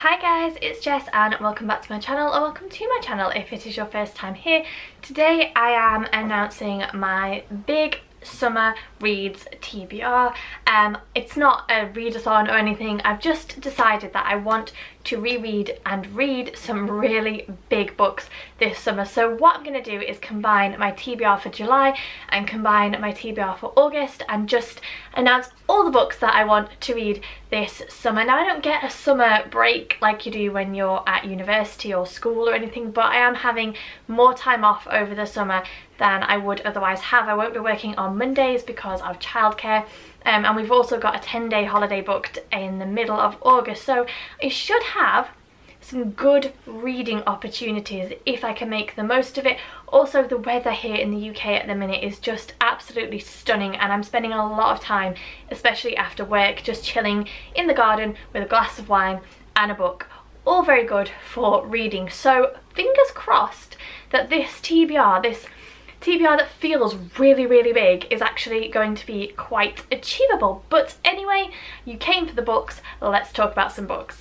Hi guys, it's Jess and welcome back to my channel, or welcome to my channel if it is your first time here. Today I am announcing my big summer reads TBR. It's not a readathon or anything. I've just decided that I want to reread and read some really big books this summer. So what I'm going to do is combine my TBR for July and combine my TBR for August and just announce all the books that I want to read this summer. Now I don't get a summer break like you do when you're at university or school or anything, but I am having more time off over the summer than I would otherwise have. I won't be working on Mondays because of childcare, and we've also got a 10-day holiday booked in the middle of August, so I should have some good reading opportunities if I can make the most of it. Also, the weather here in the UK at the minute is just absolutely stunning, and I'm spending a lot of time, especially after work, just chilling in the garden with a glass of wine and a book. All very good for reading. So fingers crossed that this TBR that feels really big is actually going to be quite achievable. But anyway, you came for the books, let's talk about some books.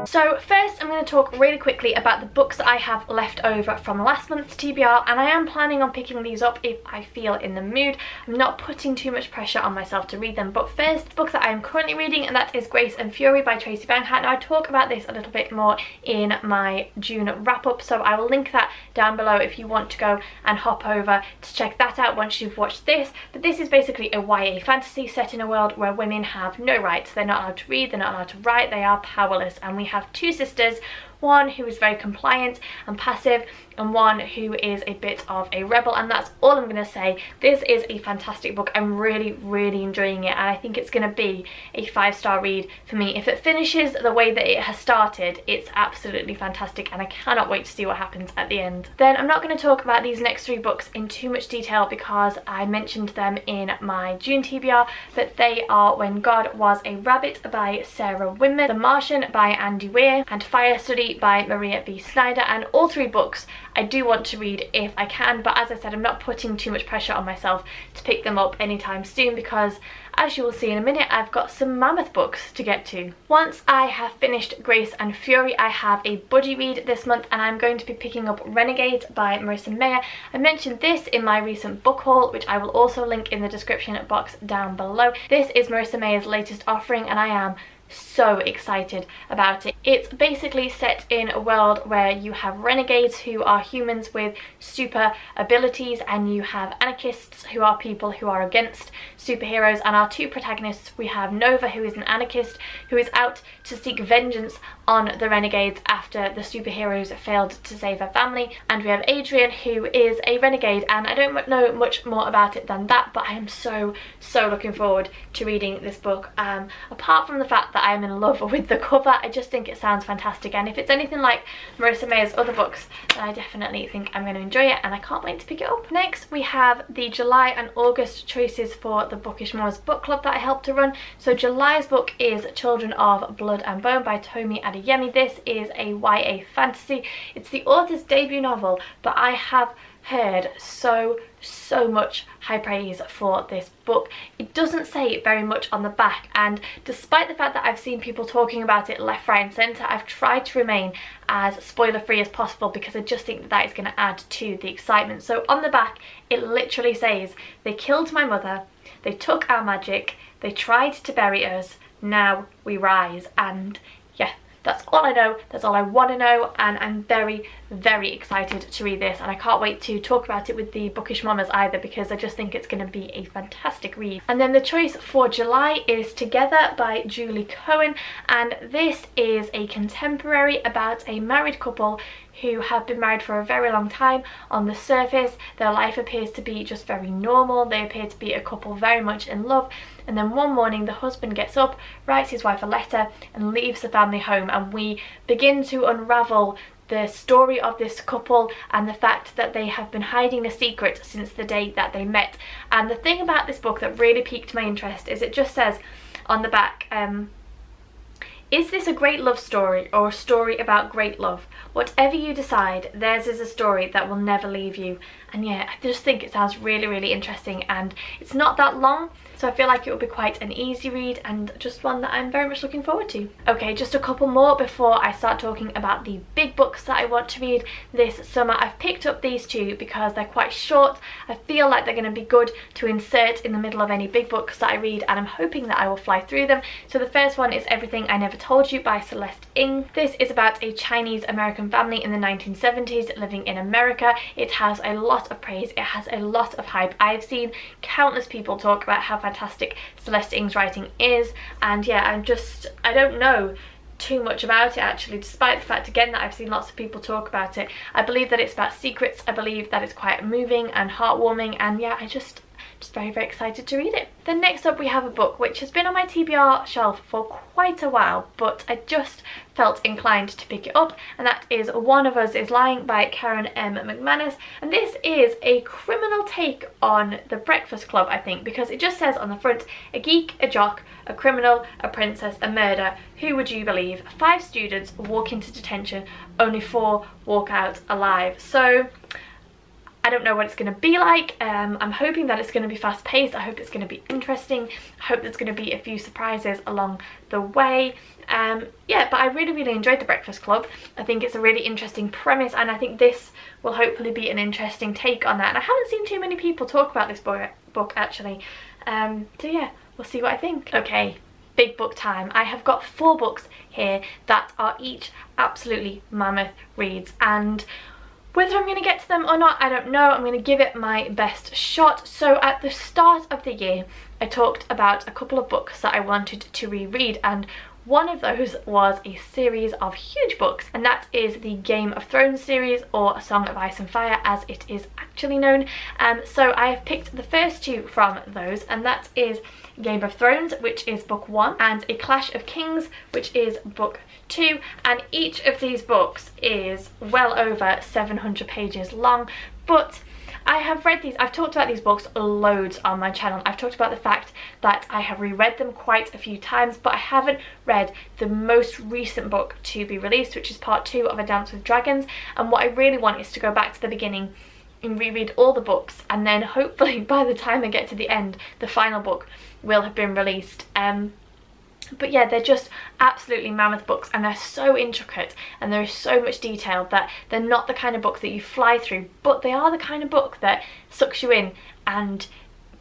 So first I'm going to talk really quickly about the books that I have left over from last month's TBR, and I am planning on picking these up if I feel in the mood. I'm not putting too much pressure on myself to read them. But first, the book that I am currently reading, and that is Grace and Fury by Tracy Banghart. Now I talk about this a little bit more in my June wrap up, so I will link that down below if you want to go and hop over to check that out once you've watched this. But this is basically a YA fantasy set in a world where women have no rights. They're not allowed to read, they're not allowed to write, they are powerless, and we have two sisters, one who is very compliant and passive and one who is a bit of a rebel, and that's all I'm going to say. This is a fantastic book. I'm really enjoying it, and I think it's going to be a 5-star read for me. If it finishes the way that it has started, it's absolutely fantastic, and I cannot wait to see what happens at the end. Then I'm not going to talk about these next 3 books in too much detail because I mentioned them in my June TBR, but they are When God Was a Rabbit by Sarah Winman, The Martian by Andy Weir, and Fire Study by Maria V. Snyder. And all 3 books I do want to read if I can, but as I said, I'm not putting too much pressure on myself to pick them up anytime soon because, as you will see in a minute, I've got some mammoth books to get to. Once I have finished Grace and Fury, I have a buddy read this month, and I'm going to be picking up Renegade by Marissa Meyer. I mentioned this in my recent book haul, which I will also link in the description box down below. This is Marissa Meyer's latest offering, and I am so excited about it. It's basically set in a world where you have renegades who are humans with super abilities, and you have anarchists who are people who are against superheroes. And our 2 protagonists, we have Nova, who is an anarchist who is out to seek vengeance on the renegades after the superheroes failed to save her family, and we have Adrian, who is a renegade, and I don't know much more about it than that, but I am so looking forward to reading this book. Apart from the fact that I'm in love with the cover, I just think it sounds fantastic, and if it's anything like Marissa Meyer's other books, then I definitely think I'm going to enjoy it, and I can't wait to pick it up. Next we have the July and August choices for the Bookish Mums book club that I helped to run. So July's book is Children of Blood and Bone by Tomi Adeyemi. This is a YA fantasy. It's the author's debut novel, but I have heard so much high praise for this book. It doesn't say very much on the back, and despite the fact that I've seen people talking about it left, right and centre, I've tried to remain as spoiler free as possible because I just think that is going to add to the excitement. So on the back it literally says, "They killed my mother, they took our magic, they tried to bury us, now we rise." And yeah, that's all I know, that's all I want to know, and I'm very excited to read this, and I can't wait to talk about it with the Bookish Mamas either because I just think it's going to be a fantastic read. And then the choice for July is Together by Julie Cohen, and this is a contemporary about a married couple who have been married for a very long time. On the surface, their life appears to be just very normal. They appear to be a couple very much in love, and then one morning the husband gets up, writes his wife a letter and leaves the family home, and we begin to unravel the story of this couple and the fact that they have been hiding a secret since the day that they met. And the thing about this book that really piqued my interest is it just says on the back, is this a great love story or a story about great love? Whatever you decide, theirs is a story that will never leave you. And yeah, I just think it sounds really, really interesting, and it's not that long, so I feel like it will be quite an easy read and just one that I'm very much looking forward to. Okay, just a couple more before I start talking about the big books that I want to read this summer. I've picked up these two because they're quite short. I feel like they're going to be good to insert in the middle of any big books that I read, and I'm hoping that I will fly through them. So the first one is Everything I Never Told You by Celeste Ng. This is about a Chinese American family in the 1970s living in America. It has a lot of praise, it has a lot of hype. I've seen countless people talk about how fantastic Celeste Ng's writing is, and yeah, I don't know too much about it actually, despite the fact again that I've seen lots of people talk about it. I believe that it's about secrets, I believe that it's quite moving and heartwarming, and yeah, I'm just very, very excited to read it. Then next up we have a book which has been on my TBR shelf for quite a while, but I just felt inclined to pick it up, and that is One of Us is Lying by Karen M. McManus. And this is a criminal take on The Breakfast Club, I think, because it just says on the front, a geek, a jock, a criminal, a princess, a murder. Who would you believe? 5 students walk into detention, only 4 walk out alive. So I don't know what it's going to be like. I'm hoping that it's going to be fast paced. I hope it's going to be interesting. I hope there's going to be a few surprises along the way. Yeah, but I really, really enjoyed The Breakfast Club. I think it's a really interesting premise, and I think this will hopefully be an interesting take on that. And I haven't seen too many people talk about this book actually. So yeah, we'll see what I think. Okay, big book time. I have got 4 books here that are each absolutely mammoth reads, and whether I'm going to get to them or not, I don't know. I'm going to give it my best shot. So at the start of the year, I talked about a couple of books that I wanted to reread, and one of those was a series of huge books, and that is the Game of Thrones series, or A Song of Ice and Fire as it is actually known. So I have picked the first 2 from those, and that is Game of Thrones, which is book 1, and A Clash of Kings, which is book 2, and each of these books is well over 700 pages long. But I have read these, I've talked about these books loads on my channel. I've talked about the fact that I have reread them quite a few times, but I haven't read the most recent book to be released, which is part 2 of A Dance with Dragons. And what I really want is to go back to the beginning and reread all the books, and then hopefully by the time I get to the end, the final book will have been released. But yeah, they're just absolutely mammoth books, and they're so intricate and there is so much detail that they're not the kind of book that you fly through, but they are the kind of book that sucks you in, and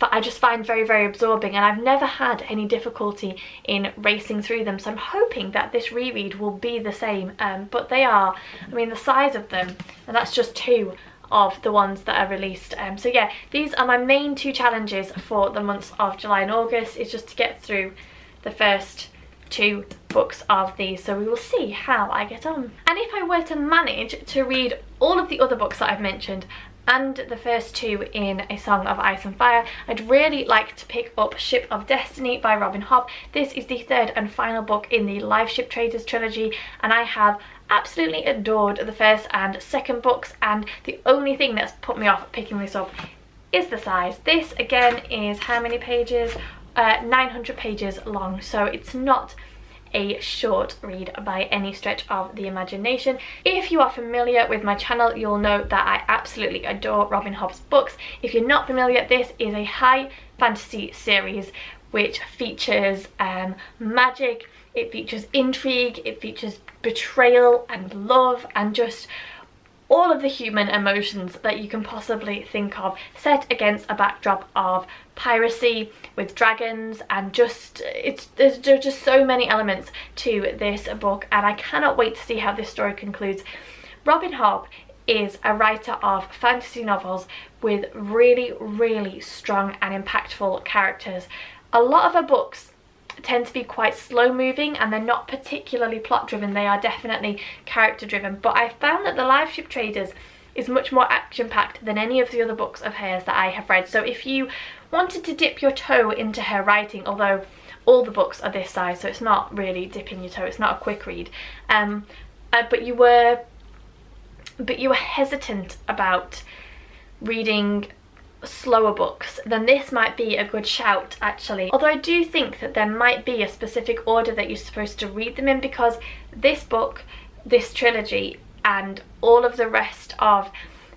I just find very, very absorbing, and I've never had any difficulty in racing through them. So I'm hoping that this reread will be the same. But they are, I mean, the size of them, and that's just 2 of the ones that are released. So yeah, these are my main 2 challenges for the months of July and August, is just to get through the first 2 books of these. So we will see how I get on. And if I were to manage to read all of the other books that I've mentioned and the first 2 in A Song of Ice and Fire, I'd really like to pick up Ship of Destiny by Robin Hobb. This is the 3rd and final book in the Live Ship Traders trilogy, and I have absolutely adored the first and second books, and the only thing that's put me off picking this up is the size. This again is how many pages? 900 pages long, so it's not a short read by any stretch of the imagination. If you are familiar with my channel, you'll know that I absolutely adore Robin Hobb's books. If you're not familiar, this is a high fantasy series which features magic, it features intrigue, it features betrayal and love, and just all of the human emotions that you can possibly think of, set against a backdrop of piracy with dragons, and just there's just so many elements to this book, and I cannot wait to see how this story concludes. Robin Hobb is a writer of fantasy novels with really, really strong and impactful characters. A lot of her books tend to be quite slow moving, and they're not particularly plot driven, they are definitely character driven, but I found that the Live Ship Traders is much more action packed than any of the other books of hers that I have read. So if you wanted to dip your toe into her writing, although all the books are this size, so it's not really dipping your toe, it's not a quick read, but you were hesitant about reading slower books, then this might be a good shout actually. Although I do think that there might be a specific order that you're supposed to read them in, because this book, this trilogy, and all of the rest of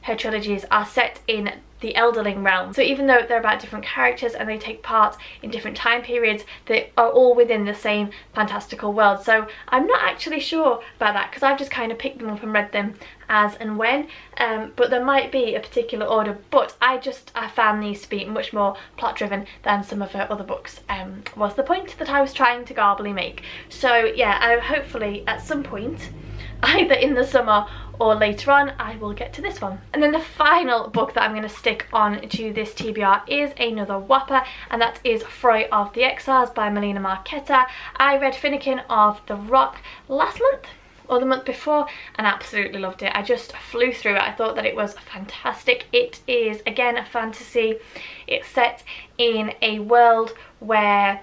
her trilogies are set in the Elderling realm. So even though they're about different characters and they take part in different time periods, they are all within the same fantastical world. So I'm not actually sure about that because I've just kind of picked them up and read them as and when, but there might be a particular order, but I found these to be much more plot driven than some of her other books was the point that I was trying to garbly make. So yeah, hopefully at some point, either in the summer or later on, I will get to this one. And then the final book that I'm going to stick on to this TBR is another whopper, and that is Froy of the Exiles by Melina Marchetta. I read Finnegan of the Rock last month or the month before and absolutely loved it. I just flew through it. I thought that it was fantastic. It is again a fantasy. It's set in a world where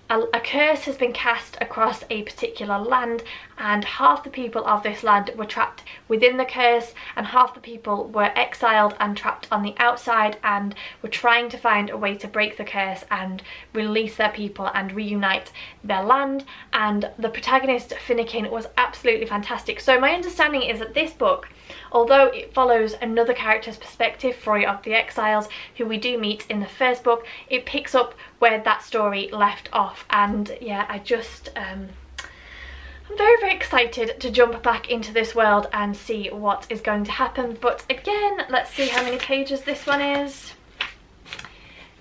a curse has been cast across a particular land, and half the people of this land were trapped within the curse and half the people were exiled and trapped on the outside, and were trying to find a way to break the curse and release their people and reunite their land. And the protagonist, Finnegan, was absolutely fantastic. So my understanding is that this book, although it follows another character's perspective, Froy of the Exiles, who we do meet in the first book, it picks up where that story left off. And yeah, I'm very, very excited to jump back into this world and see what is going to happen. But again, let's see how many pages this one is.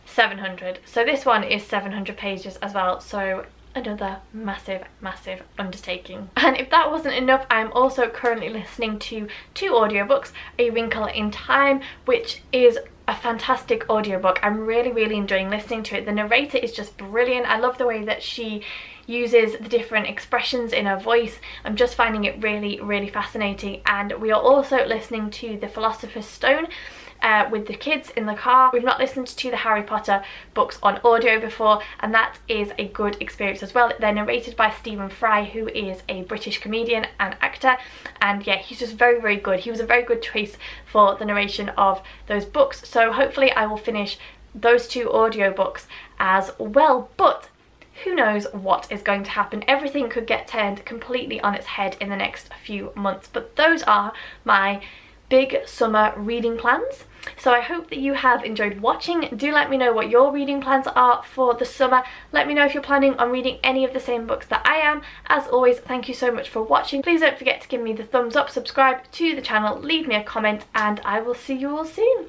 700. So this one is 700 pages as well. So another massive, massive undertaking. And if that wasn't enough, I'm also currently listening to 2 audiobooks. A Wrinkle in Time, which is a fantastic audiobook. I'm really, really enjoying listening to it. The narrator is just brilliant. I love the way that she uses the different expressions in her voice. I'm just finding it really, really fascinating. And we are also listening to The Philosopher's Stone with the kids in the car. We've not listened to the Harry Potter books on audio before, and that is a good experience as well. They're narrated by Stephen Fry, who is a British comedian and actor, and yeah, he's just very, very good. He was a very good choice for the narration of those books. So hopefully I will finish those 2 audiobooks as well. But who knows what is going to happen. Everything could get turned completely on its head in the next few months. But those are my big summer reading plans. So I hope that you have enjoyed watching. Do let me know what your reading plans are for the summer. Let me know if you're planning on reading any of the same books that I am. As always, thank you so much for watching. Please don't forget to give me the thumbs up, subscribe to the channel, leave me a comment, and I will see you all soon.